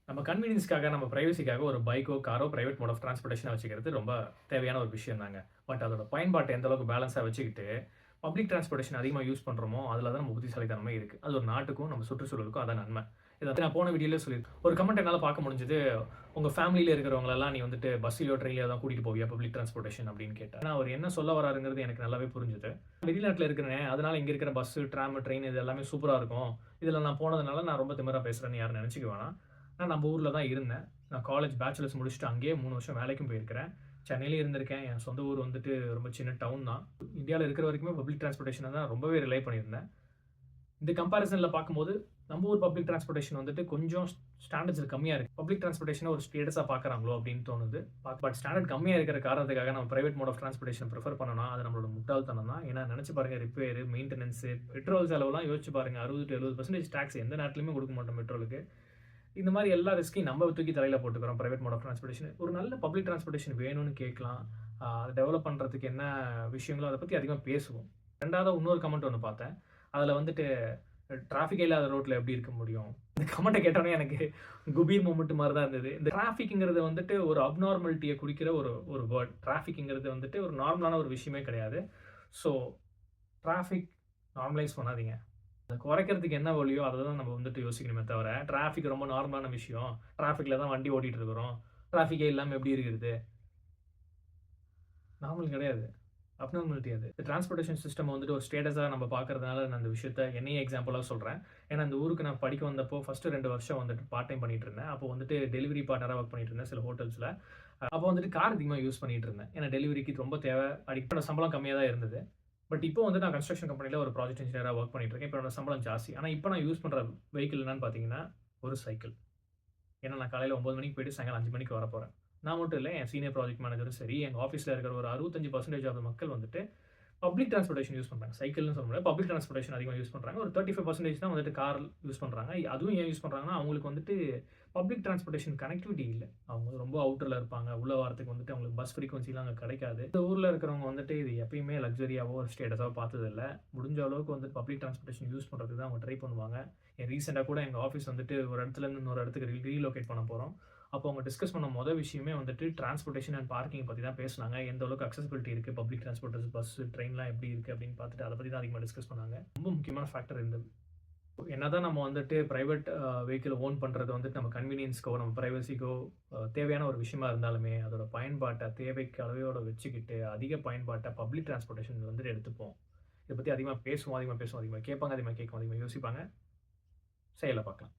நம்ம கன்வீனியன்ஸ்க்காக, நம்ம பிரைவசிக்காக ஒரு பைக்கோ, காரோ, பிரைவேட் மோட் ஆஃப் டிரான்ஸ்போர்டேஷனா வச்சுக்கிறது ரொம்ப தேவையான ஒரு விஷயம் தாங்க. பட் அதோட பயன்பாட்ட எந்த அளவுக்கு பேலன்ஸா வச்சுக்கிட்டு, பப்ளிக் டிரான்ஸ்போர்டேஷன் அதிகமா யூஸ் பண்றோமோ, அதுல தான் நம்ம புத்திசாலித்தனமே இருக்கு. அது ஒரு நாட்டுக்கும், நம்ம சுற்றுச்சூழலுக்கும் அதான் நன்மை. இத நான் போன வீடியோலயே சொல்லியிருக்கேன். ஒரு கமெண்ட் என்னால பார்க்க முடிஞ்சது. உங்க ஃபேமிலில இருக்கிறவங்களலாம் நீ வந்துட்டு பஸ்லயோ, ட்ரெயின்லயோ தான் கூட்டிட்டு போவியா பப்ளிக் டிரான்ஸ்போர்டேஷன் அப்படின்னு கேட்டார். ஆனா அவர் என்ன சொல்ல வராருங்கிறது எனக்கு நல்லாவே புரிஞ்சுது. வெளிநாட்டுல இருக்கிறேன். அதனால இங்க இருக்கிற பஸ், ட்ராம், ட்ரெயின் இது எல்லாமே சூப்பரா இருக்கும். இதுல நான் போனதுனால நான் ரொம்ப திமிரா பேசுறேன்னு யாரும் நெனச்சுக்க வேணாம். நான் நம்ம ஊர்ல தான் இருந்தேன். நான் காலேஜ் பேச்சுலர்ஸ் முடிச்சுட்டு அங்கேயே 3 வருஷம் வேலைக்கும் போயிருக்கிறேன். சென்னையிலயும் இருந்திருக்கேன். என் சொந்த ஊர் வந்துட்டு ரொம்ப சின்ன டவுன் தான். இந்தியால இருக்கிற வரைக்குமே பப்ளிக் டிரான்ஸ்போர்டேஷன தான் ரொம்பவே ரிலை பண்ணியிருந்தேன். இந்த கம்பேரிசன்ல பார்க்கும்போது, நம்ம ஊர் பப்ளிக் டிரான்ஸ்போர்டேஷன் வந்துட்டு கொஞ்சம் ஸ்டாண்டர்ட்ஸ் கம்மியா இருக்கு. பப்ளிக் டிரான்ஸ்போர்டேஷன ஒரு ஸ்டேட்டஸா பார்க்குறாங்களோ அப்படின்னு தோணுது. பட் ஸ்டாண்டர்ட் கம்மியா இருக்கிற காரணத்துக்காக நம்ம private mode of transportation prefer பண்ணோம்னா, அது நம்மளோட முட்டாள்தனம் தான். ஏன்னா நெனச்சு பாருங்க ரிப்பேர், மெயின்டனன்ஸ், பெட்ரோல் செலவுலாம் யோசிச்சு பாருங்க. 60 to 70% டாக்ஸ் எந்த நாட்டிலயுமே குடுக்க மாட்டோம் பெட்ரோலுக்கு. இந்த மாரி எல்லா ரிஸ்க்கையும் நம்ம தூக்கி தலையில போட்டுக்கிறோம். Private mode of transportation. ஒரு நல்ல பப்ளிக் டிரான்ஸ்போர்டேஷன் வேணும்னு கேட்கலாம். அத டெவலப் பண்றதுக்கு என்ன விஷயங்களோ அத பத்தி அதிகமா பேசுவோம். 2வதா இன்னொரு கமெண்ட் ஒண்ணு பார்த்தேன். அதுல வந்துட்டு டிராஃபிக்கே இல்லாத ரோட்ல எப்படி இருக்க முடியும்? இந்த கமெண்ட்ட கேட்டோனே எனக்கு குபீர் மொமெண்ட் மாரி தான் இருந்தது. இந்த டிராஃபிக்ங்கிறது வந்துட்டு ஒரு அப்நார்மாலிட்டிய குறிக்கிற ஒரு ஒரு வேர்ட். டிராஃபிக்ங்கிறது வந்துட்டு ஒரு நார்மலான ஒரு விஷயமே கிடையாது. ஸோ டிராஃபிக் நார்மலைஸ் பண்ணாதீங்க. அத குறைக்கிறதுக்கு என்ன வழியோ, அத தான் நம்ம வந்துட்டு யோசிக்கணுமே தவிர, டிராஃபிக் ரொம்ப நார்மலான விஷயம். டிராஃபிக்ல தான் வண்டி ஓட்டிட்டு இருக்கிறோம். டிராஃபிக்கே இல்லாம எப்படி இருக்கிறது? நார்மல் கிடையாது. அப்நார்மாலிட்டி அது. டிரான்ஸ்போர்டேஷன் சிஸ்டம் வந்துட்டு ஒரு ஸ்டேட்டஸா நம்ம பார்க்கறதுனால நான் அந்த விஷயத்த என்னையே எக்ஸாம்பிளா சொல்றேன். ஏன்னா, இந்த ஊருக்கு நான் படிக்க வந்தப்போ ஃபர்ஸ்ட் 2 வருஷம் வந்துட்டு பார்ட் டைம் பண்ணிட்டு இருந்தேன். அப்போ வந்துட்டு டெலிவரி பார்ட்னரா வொர்க் பண்ணிட்டு இருந்தேன் சில ஹோட்டல்ஸ்ல. அப்போ வந்துட்டு கார் அதிகமா யூஸ் பண்ணிட்டு இருந்தேன். ஏன்னா, டெலிவரிக்கு ரொம்ப தேவை. அடிப்படை சம்பளம் கம்மியா தான் இருந்தது. பட் இப்போ வந்து நான் கன்ஸ்ட்ரக்ஷன் கம்பெனில ஒரு ப்ராஜெக்ட் இன்ஜினியரா வொர்க் பண்ணிட்டு இருக்கேன். இப்போ என்னோட சம்பளம் ஜாஸ்தி. ஆனா, இப்போ நான் யூஸ் பண்ற வெஹிக்கிள் என்னன்னு பார்த்தீங்கன்னா, ஒரு சைக்கிள். ஏன்னா, நான் காலையில 9 மணிக்கு போயிட்டு சாயங்காலம் 5 மணிக்கு வரப்போறேன். நான் மட்டும் இல்ல, என் சீனியர் ப்ராஜெக்ட் மேனேஜரும் சரி, எங்க ஆஃபீஸ்ல இருக்கிற ஒரு 65% ஆஃப் மக்கள் வந்துட்டு பப்ளிக் டிரான்ஸ்போர்டேஷன் யூஸ் பண்றாங்க. சைக்கிள்னு சொல்ல முடியாது. பப்ளிக் டிரான்ஸ்போர்டேஷன் அதிகமா யூஸ் பண்றாங்க. ஒரு 35% தான் வந்துட்டு கார் யூஸ் பண்றாங்க. அதுவும் ஏன் யூஸ் பண்றாங்கன்னா, அவங்களுக்கு வந்துட்டு பப்ளிக் டிரான்ஸ்போர்டேஷன் கனெக்டிவிட்டி இல்ல. அவங்க ரொம்ப அவுட்டர்ல இருப்பாங்க. உள்ள வரதுக்கு வந்துட்டு அவங்களுக்கு பஸ் ஃப்ரீக்வன்சிலாம் அங்க கிடைக்காது. இந்த ஊர்ல இருக்கிறவங்க வந்துட்டு இது எப்பயுமே லக்ஸரியாவோ, ஒரு ஸ்டேட்டஸாவோ பார்த்ததில்ல. முடிஞ்ச அளவுக்கு வந்து பப்ளிக் டிரான்ஸ்போர்டேஷன் யூஸ் பண்றதுக்கு தான் அவங்க ட்ரை பண்ணுவாங்க. ரீசென்ட்டா கூட எங்க ஆஃபீஸ் வந்துட்டு ஒரு இடத்துல இருந்து இன்னொரு இடத்துக்கு ரீலோகேட் பண்ண போறோம். அப்போ அவங்க டிஸ்கஸ் பண்ண விஷயமே வந்துட்டு டிரான்ஸ்போர்டேஷன் அண்ட் பார்க்கிங் பத்தி தான் பேசுனாங்க. எந்த அளவுக்கு அக்சஸிபிலிட்டி இருக்கு, பப்ளிக் டிரான்ஸ்போர்ட்டர்ஸ், பஸ், ட்ரெயின்லாம் எப்படி இருக்கு அப்படின்னு பார்த்துட்டு அத பத்தி தான் அதிகமா டிஸ்கஸ் பண்ணாங்க. ரொம்ப முக்கியமான ஃபேக்டர் இந்த என்னதான் நம்ம வந்துட்டு பிரைவேட் வெஹிக்கிள் ஓன் பண்றது வந்துட்டு நம்ம கன்வீனியன்ஸ்க்கோ, நம்ம பிரைவசிக்கோ தேவையான ஒரு விஷயமா இருந்தாலுமே, அதோட பயன்பாட்ட தேவைக்கு அளவையோட வச்சுக்கிட்டு, அதிக பயன்பாட்ட பப்ளிக் டிரான்ஸ்போர்ட்டேஷன் வந்துட்டு எடுத்துப்போம். இத பத்தி அதிகமா பேசுவோம், அதிகமா பேசுவோம், அதிகமா கேட்பாங்க, அதிகமா கேட்கும், அதிகமா யோசிப்பாங்க. செயல்ல பார்க்கலாம்.